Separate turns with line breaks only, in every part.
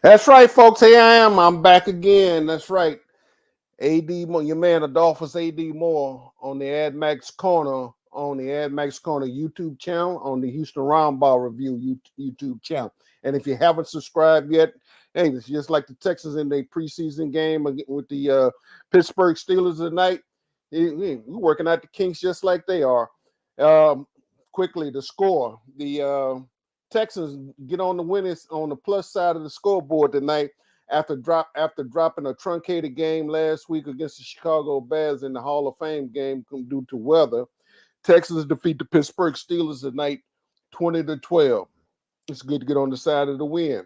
That's right, folks. Here I am. I'm back again. That's right. AD Moore, your man Adolphus AD Moore on the Ad Max Corner, YouTube channel, on the Houston Roundball Review YouTube channel. And if you haven't subscribed yet, hey, it's just like the Texans in their preseason game with the Pittsburgh Steelers tonight. We're working out the kinks just like they are. Quickly, the score. The Texans get on the plus side of the scoreboard tonight after dropping a truncated game last week against the Chicago Bears in the Hall of Fame game due to weather. Texans defeat the Pittsburgh Steelers tonight 20-12. It's good to get on the side of the win.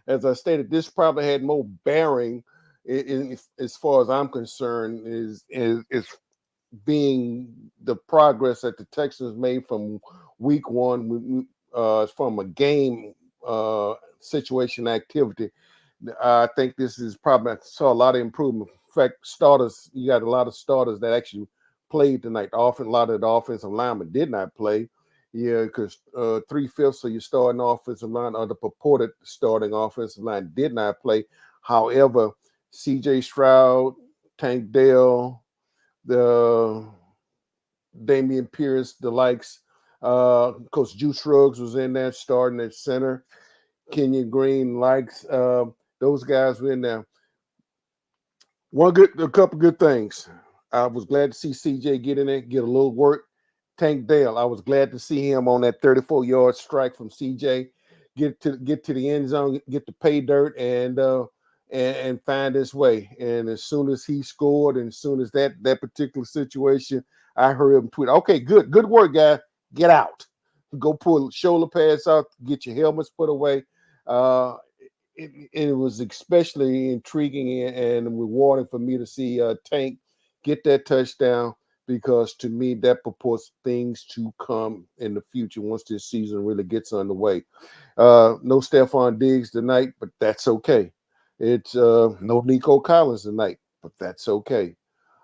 As I stated, this probably had more bearing as far as I'm concerned is being the progress that the Texans made from week one from a game situation activity. I think this is probably saw a lot of improvement. In fact, you got a lot of starters that actually played tonight. Often, a lot of the offensive linemen did not play. Yeah, because 3/5 of your starting offensive line or the purported starting offensive line did not play. However, C.J. Stroud, Tank Dell, the Damian Pierce, the likes, Coach Juice Ruggs was in there starting at center. Kenyon Green likes those guys were in there. A couple good things. I was glad to see CJ get in there, get a little work. Tank Dale, I was glad to see him on that 34-yard strike from CJ, get to the end zone, get to pay dirt and find his way. And as soon as he scored, and as soon as that particular situation, I heard him tweet, "Okay, good work, guy. Get out. Go pull shoulder pads out, get your helmets put away." It was especially intriguing and rewarding for me to see Tank get that touchdown, because to me that purports things to come in the future once this season really gets underway. No Stephon Diggs tonight, but that's okay. It's no Nico Collins tonight, but that's okay.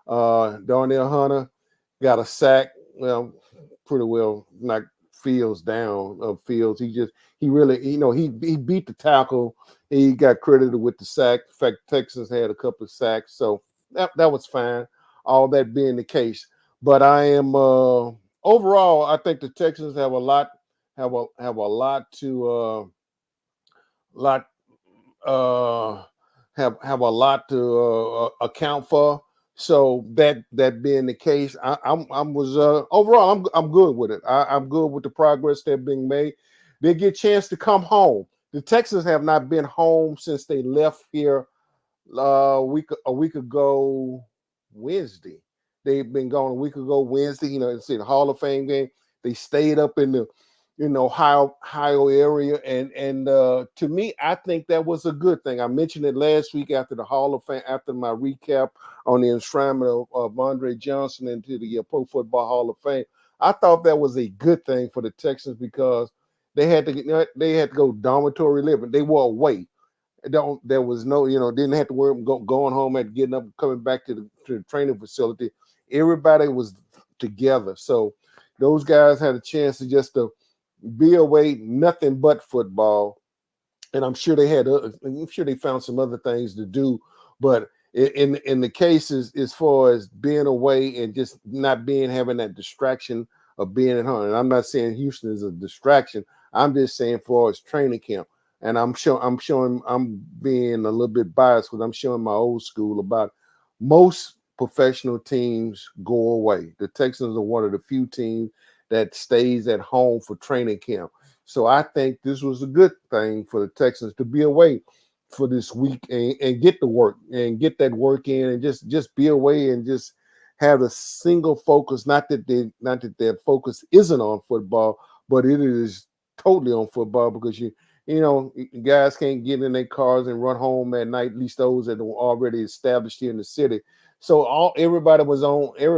Darnell Hunter got a sack. Well, pretty well not Fields down of Fields. He really, he beat the tackle. He got credited with the sack. In fact, Texas had a couple of sacks, so that was fine. All that being the case, but I am overall, I think the Texans have a lot to account for. So that being the case, overall I'm good with it. I'm good with the progress that's being made. They get a chance to come home. The Texans have not been home since they left here a week ago Wednesday. They've been gone a week ago Wednesday. It's in the Hall of Fame game. They stayed up in the Ohio area, and to me, I think that was a good thing. I mentioned it last week after the Hall of Fame, after my recap on the enshrinement of Andre Johnson into the Pro Football Hall of Fame. I thought that was a good thing for the Texans because they had to go dormitory living. They were away. There was no, didn't have to worry about going home and getting up and coming back to the training facility. Everybody was together, so those guys had a chance to just to be away, nothing but football. And I'm sure they found some other things to do, but in the cases as far as being away and just not having that distraction of being at home. And I'm not saying Houston is a distraction. I'm just saying for as training camp. And I'm being a little bit biased because I'm showing my old school about most professional teams go away. The Texans are one of the few teams that stays at home for training camp. So I think this was a good thing for the Texans to be away for this week and get the work and get that work in and just be away and just have a single focus. Not that their focus isn't on football, but it is totally on football because guys can't get in their cars and run home at night, at least those that were already established here in the city. So everybody was on in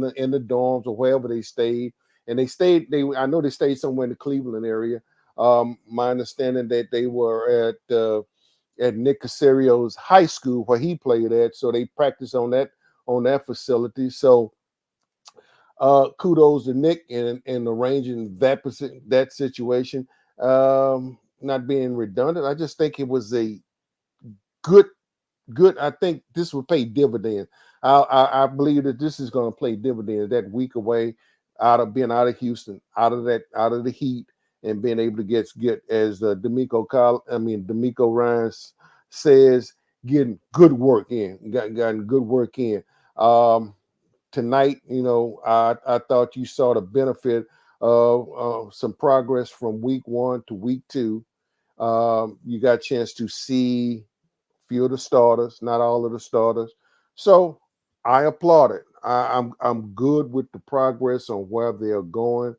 the dorms or wherever they stayed, and I know they stayed somewhere in the Cleveland area. My understanding that they were at Nick Casario's high school where he played at, so they practiced on that facility. So kudos to Nick in arranging that situation. not being redundant. I just think it was a good good. I think this will pay dividends. I believe that this is going to play dividends that week away, out of being out of Houston, out of the heat, and being able to get as D'Amico Ryan says, getting good work in, gotten good work in. Um, Tonight, I thought you saw the benefit of some progress from week one to week two. You got a chance to see few of the starters, not all of the starters. So I applaud it. I'm good with the progress on where they're going.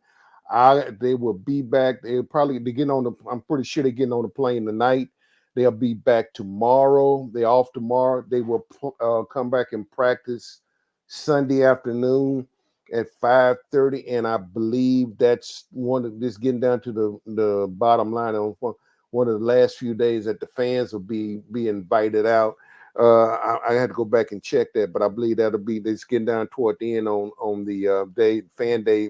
They will be back. They getting on the. I'm pretty sure they're getting on the plane tonight. They'll be back tomorrow. They're off tomorrow. They will come back and practice Sunday afternoon at 5:30, and I believe that's one of this getting down to the bottom line on one of the last few days that the fans will be invited out. I had to go back and check that, but I believe that'll be this getting down toward the end on the fan day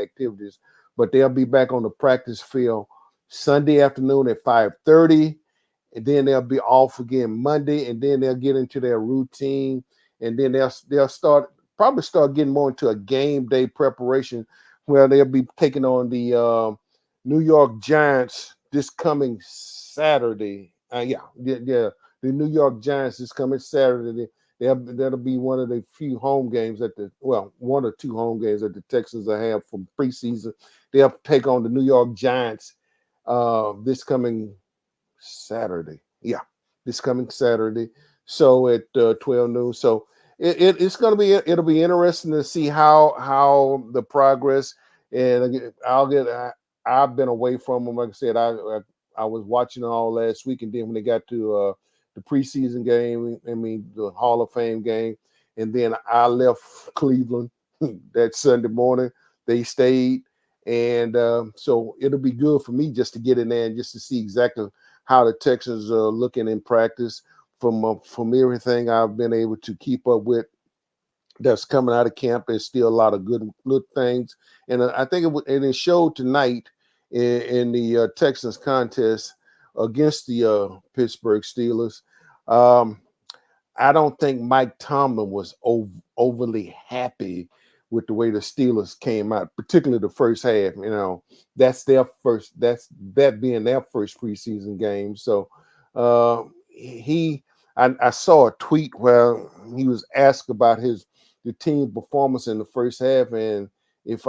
activities. But they'll be back on the practice field Sunday afternoon at 5:30, and then they'll be off again Monday, and then they'll get into their routine, and then they'll probably start getting more into a game day preparation where they'll be taking on the New York Giants this coming Saturday. The New York Giants this coming Saturday. That'll be one of the few home games one or two home games that the Texans will have from preseason. They'll take on the New York Giants this coming Saturday. Yeah, this coming Saturday. So at 12 noon. So it'll be interesting to see how the progress. And I've been away from them. Like I said, I was watching all last week, and then when they got to the preseason game, the Hall of Fame game, and then I left Cleveland that Sunday morning. They stayed, and so it'll be good for me just to get in there and just to see exactly how the Texans are looking in practice from everything I've been able to keep up with. That's coming out of camp. There's still a lot of good things, and I think it showed tonight in the Texans contest against the Pittsburgh Steelers. I don't think Mike Tomlin was overly happy with the way the Steelers came out, particularly the first half. That's that being their first preseason game. So I saw a tweet where he was asked about the team performance in the first half, and if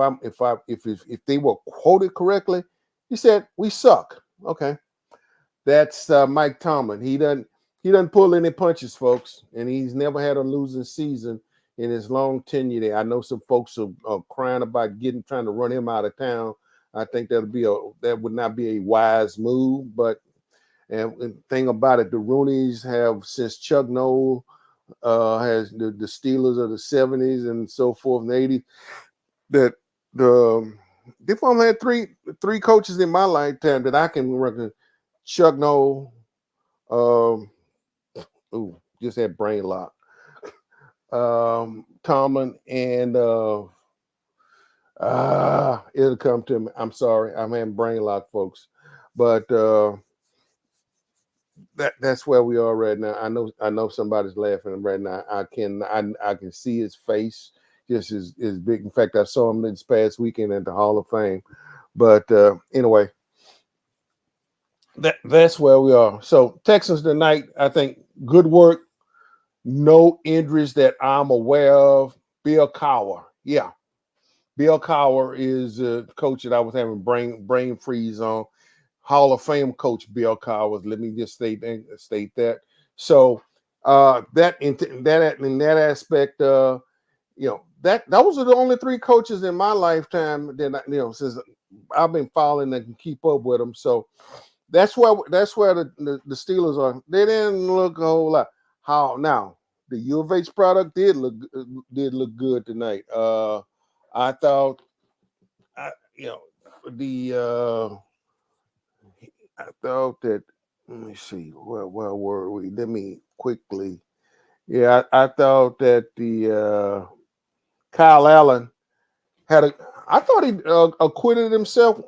they were quoted correctly, he said, "We suck." Okay, that's Mike Tomlin. He doesn't pull any punches, folks, and he's never had a losing season in his long tenure there. I know some folks are crying about trying to run him out of town. I think that would not be a wise move. But and thing about it, the Rooneys have, since Chuck Noll has the Steelers of the 70s and so forth, and the 80s, that they've only had three coaches in my lifetime that I can reckon. Chuck Noll, just had brain lock. Tomlin, and it'll come to me. I'm sorry, I'm having brain lock, folks. But that's where we are right now. I know somebody's laughing right now. I can see his face, just as big. In fact, I saw him this past weekend at the Hall of Fame. But anyway, that's where we are. So Texans tonight, I think good work. No injuries that I'm aware of. Bill Cowher, yeah. Bill Cowher is a coach that I was having brain freeze on. Hall of Fame coach Bill Cowher. Let me just state that. So that in that aspect, that those are the only three coaches in my lifetime that since I've been following and can keep up with them. So that's where the Steelers are. They didn't look a whole lot. How now? The U of H product did look good tonight. I thought, I thought that. Let me see. Where were we? Let me quickly. Yeah, I thought that the Kyle Allen I thought he acquitted himself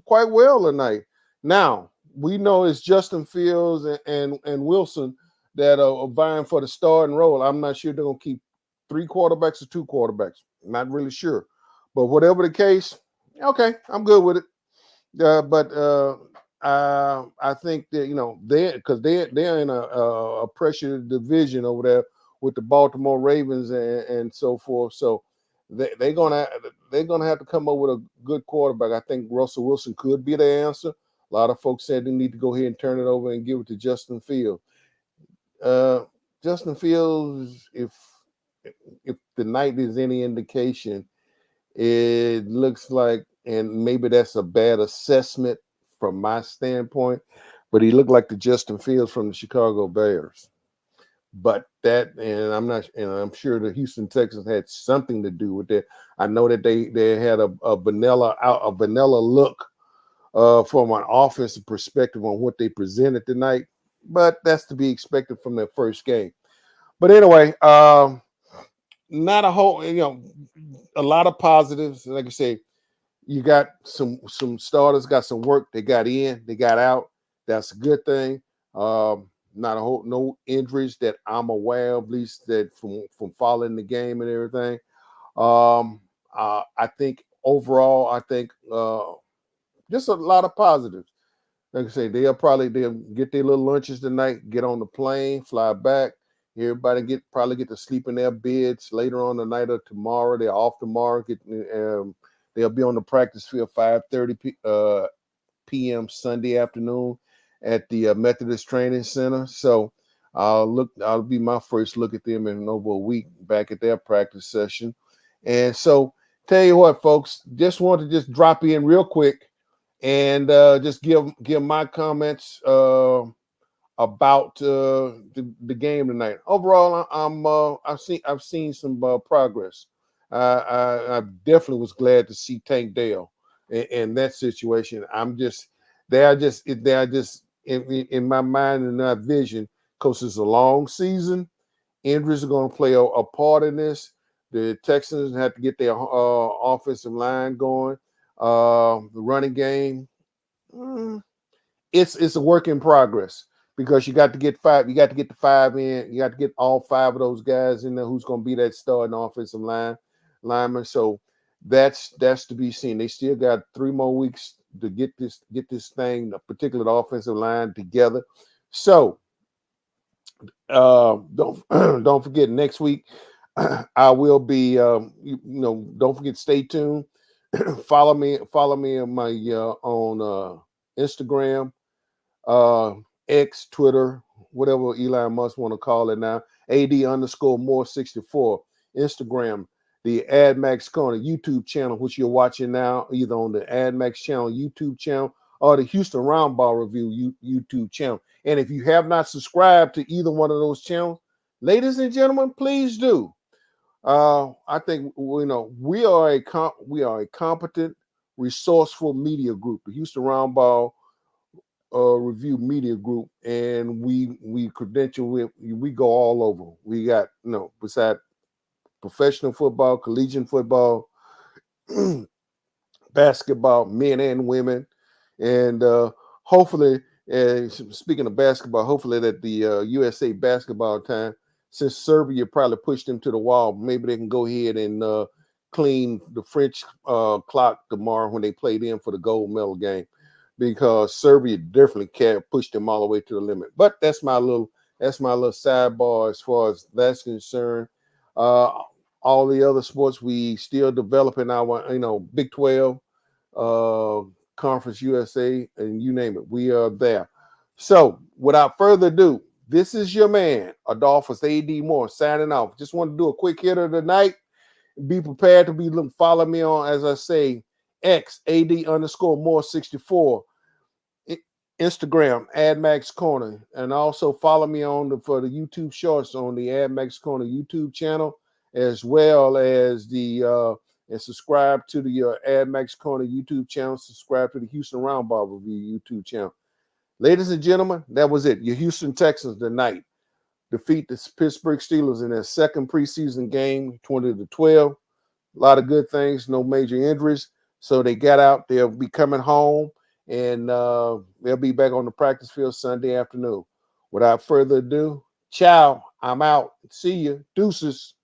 quite well tonight. Now, we know it's Justin Fields and Wilson that are vying for the starting role. I'm not sure they're going to keep 3 quarterbacks or 2 quarterbacks. Not really sure. But whatever the case, okay, I'm good with it. But I think that they're in a pressure division over there with the Baltimore Ravens and so forth. So they're gonna have to come up with a good quarterback. I think Russell Wilson could be the answer. A lot of folks said they need to go ahead and turn it over and give it to Justin Fields. Justin Fields, if the night is any indication, it looks like, and maybe that's a bad assessment from my standpoint, but he looked like the Justin Fields from the Chicago Bears. But I'm sure the Houston Texans had something to do with that. I know that they had a vanilla look from an offensive perspective on what they presented tonight, but that's to be expected from their first game. But anyway, not a whole, a lot of positives. Like I say, you got some starters, got some work. They got in, they got out. That's a good thing. No injuries that I'm aware of, at least that from following the game and everything. I think overall, just a lot of positives. Like I say, they'll get their little lunches tonight, get on the plane, fly back. Everybody probably get to sleep in their beds later on the night or tomorrow. They're off tomorrow. They'll be on the practice field 5:30 p.m. Sunday afternoon at the Methodist Training Center. So I'll be my first look at them in over a week back at their practice session. And so tell you what, folks, just want to just drop in real quick and just give my comments about the game tonight. Overall, I've seen some progress. I definitely was glad to see Tank Dell in that situation. They are just in my mind and my vision, because it's a long season. Injuries are going to play a part in this. The Texans have to get their offensive line going. The running game, it's a work in progress, because you got to get the 5 in. You got to get all 5 of those guys in there who's going to be that starting offensive lineman. So that's to be seen. They still got 3 more weeks to get this thing, a particular offensive line, together. So don't forget, next week I will be don't forget, stay tuned. follow me on my on Instagram, X, Twitter, whatever Elon Musk want to call it now. AD_more64. Instagram, the AdMax Corner YouTube channel, which you're watching now, either on the AdMax channel YouTube channel or the Houston Roundball Review YouTube channel. And if you have not subscribed to either one of those channels, ladies and gentlemen, please do. I think we are a competent, resourceful media group, the Houston Roundball Review Media Group, and we credential, we go all over. We got beside professional football, collegiate football, basketball, men and women, and hopefully, speaking of basketball, hopefully that the USA basketball time, since Serbia probably pushed them to the wall, maybe they can go ahead and clean the French clock tomorrow when they play them for the gold medal game, because Serbia definitely can't push them all the way to the limit. But that's my little sidebar as far as that's concerned. All the other sports, we still developing our Big 12, Conference USA, and you name it, we are there. So without further ado, this is your man, Adolphus A.D. Moore, signing off. Just want to do a quick hitter tonight. Be prepared to follow me on, as I say, X, AD_more64, Instagram, AdMax Corner, and also follow me for the YouTube shorts on the AdMax Corner YouTube channel, as well as and subscribe to the AdMax Corner YouTube channel. Subscribe to the Houston Roundball Review YouTube channel. Ladies and gentlemen, that was it. Your Houston Texans tonight defeat the Pittsburgh Steelers in their second preseason game, 20-12. A lot of good things, no major injuries. So they got out. They'll be coming home, and they'll be back on the practice field Sunday afternoon. Without further ado, ciao. I'm out. See you. Deuces.